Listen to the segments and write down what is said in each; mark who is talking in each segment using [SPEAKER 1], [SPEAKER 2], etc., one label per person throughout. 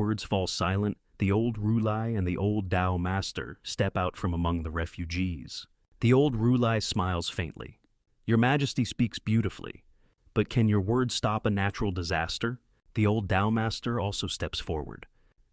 [SPEAKER 1] Words fall silent, the old Rulai and the old Tao master step out from among the refugees. The old Rulai smiles faintly. Your Majesty speaks beautifully, but can your words stop a natural disaster? The old Tao master also steps forward.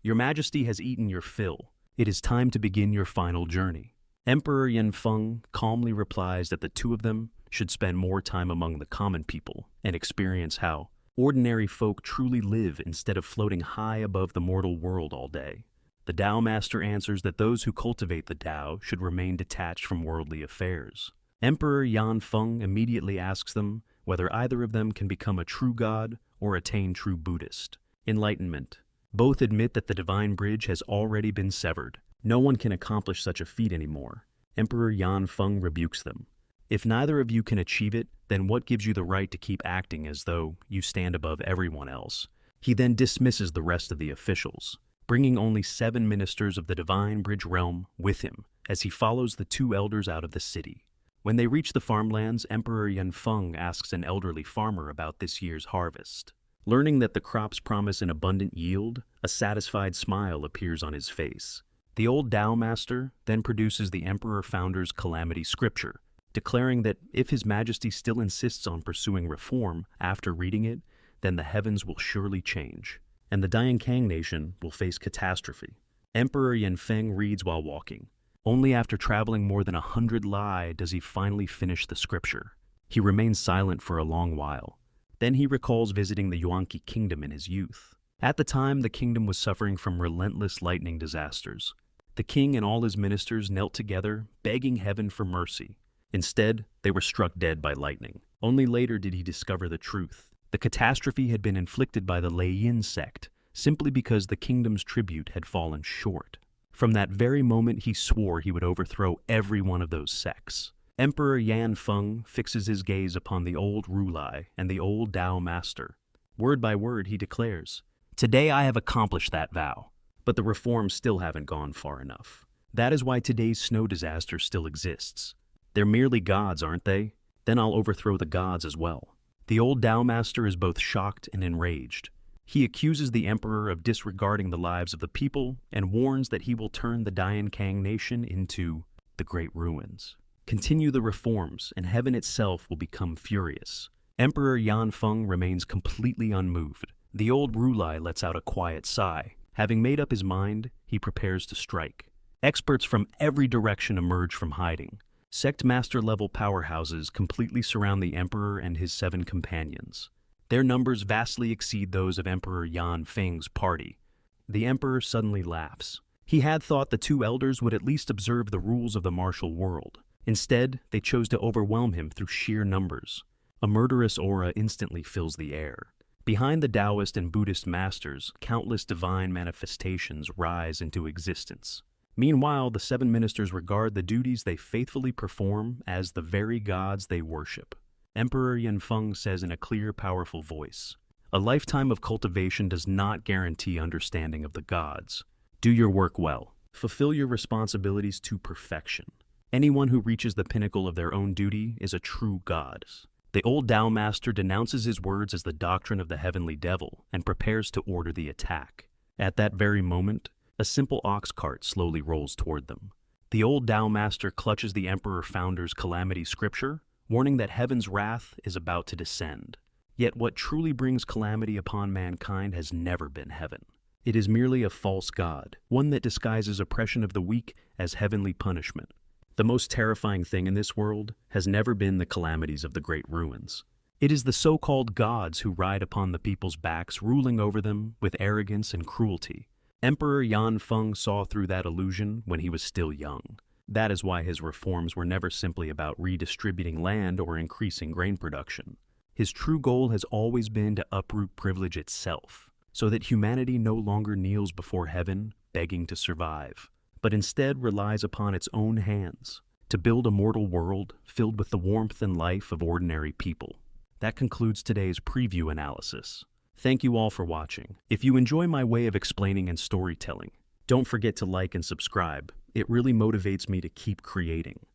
[SPEAKER 1] Your Majesty has eaten your fill. It is time to begin your final journey. Emperor Feng calmly replies that the two of them should spend more time among the common people and experience how ordinary folk truly live instead of floating high above the mortal world all day. The Tao Master answers that those who cultivate the Tao should remain detached from worldly affairs. Emperor Feng immediately asks them whether either of them can become a true god or attain true Buddhist enlightenment. Both admit that the divine bridge has already been severed. No one can accomplish such a feat anymore. Emperor Feng rebukes them. If neither of you can achieve it, then what gives you the right to keep acting as though you stand above everyone else? He then dismisses the rest of the officials, bringing only 7 ministers of the Divine Bridge realm with him as he follows the 2 elders out of the city. When they reach the farmlands, Emperor Feng asks an elderly farmer about this year's harvest. Learning that the crops promise an abundant yield, a satisfied smile appears on his face. The old Tao Master then produces the Emperor Founder's Calamity Scripture, declaring that if His Majesty still insists on pursuing reform after reading it, then the heavens will surely change, and the Diankang nation will face catastrophe. Emperor Feng reads while walking. Only after traveling more than 100 li does he finally finish the scripture. He remains silent for a long while. Then he recalls visiting the Yuanqi kingdom in his youth. At the time, the kingdom was suffering from relentless lightning disasters. The king and all his ministers knelt together, begging heaven for mercy. Instead, they were struck dead by lightning. Only later did he discover the truth. The catastrophe had been inflicted by the Yin sect, simply because the kingdom's tribute had fallen short. From that very moment, he swore he would overthrow every one of those sects. Emperor Feng fixes his gaze upon the old Rulai and the old Tao Master. Word by word, he declares, "Today I have accomplished that vow, but the reforms still haven't gone far enough. That is why today's snow disaster still exists. They're merely gods, aren't they? Then I'll overthrow the gods as well." The old Tao Master is both shocked and enraged. He accuses the emperor of disregarding the lives of the people and warns that he will turn the Diankang nation into the Great Ruins. Continue the reforms, and heaven itself will become furious. Emperor Feng remains completely unmoved. The old Rulai lets out a quiet sigh. Having made up his mind, he prepares to strike. Experts from every direction emerge from hiding. Sect master-level powerhouses completely surround the emperor and his 7 companions. Their numbers vastly exceed those of Emperor Feng's party. The emperor suddenly laughs. He had thought the 2 elders would at least observe the rules of the martial world. Instead, they chose to overwhelm him through sheer numbers. A murderous aura instantly fills the air. Behind the Taoist and Buddhist masters, countless divine manifestations rise into existence. Meanwhile, the 7 ministers regard the duties they faithfully perform as the very gods they worship. Emperor Feng says in a clear, powerful voice, "A lifetime of cultivation does not guarantee understanding of the gods. Do your work well. Fulfill your responsibilities to perfection. Anyone who reaches the pinnacle of their own duty is a true god." The old Tao Master denounces his words as the doctrine of the heavenly devil and prepares to order the attack. At that very moment, a simple ox cart slowly rolls toward them. The old Tao Master clutches the Emperor Founder's Calamity Scripture, warning that heaven's wrath is about to descend. Yet what truly brings calamity upon mankind has never been heaven. It is merely a false god, one that disguises oppression of the weak as heavenly punishment. The most terrifying thing in this world has never been the calamities of the Great Ruins. It is the so-called gods who ride upon the people's backs, ruling over them with arrogance and cruelty. Emperor Feng saw through that illusion when he was still young. That is why his reforms were never simply about redistributing land or increasing grain production. His true goal has always been to uproot privilege itself, so that humanity no longer kneels before heaven, begging to survive, but instead relies upon its own hands to build a mortal world filled with the warmth and life of ordinary people. That concludes today's preview analysis. Thank you all for watching. If you enjoy my way of explaining and storytelling, don't forget to like and subscribe. It really motivates me to keep creating.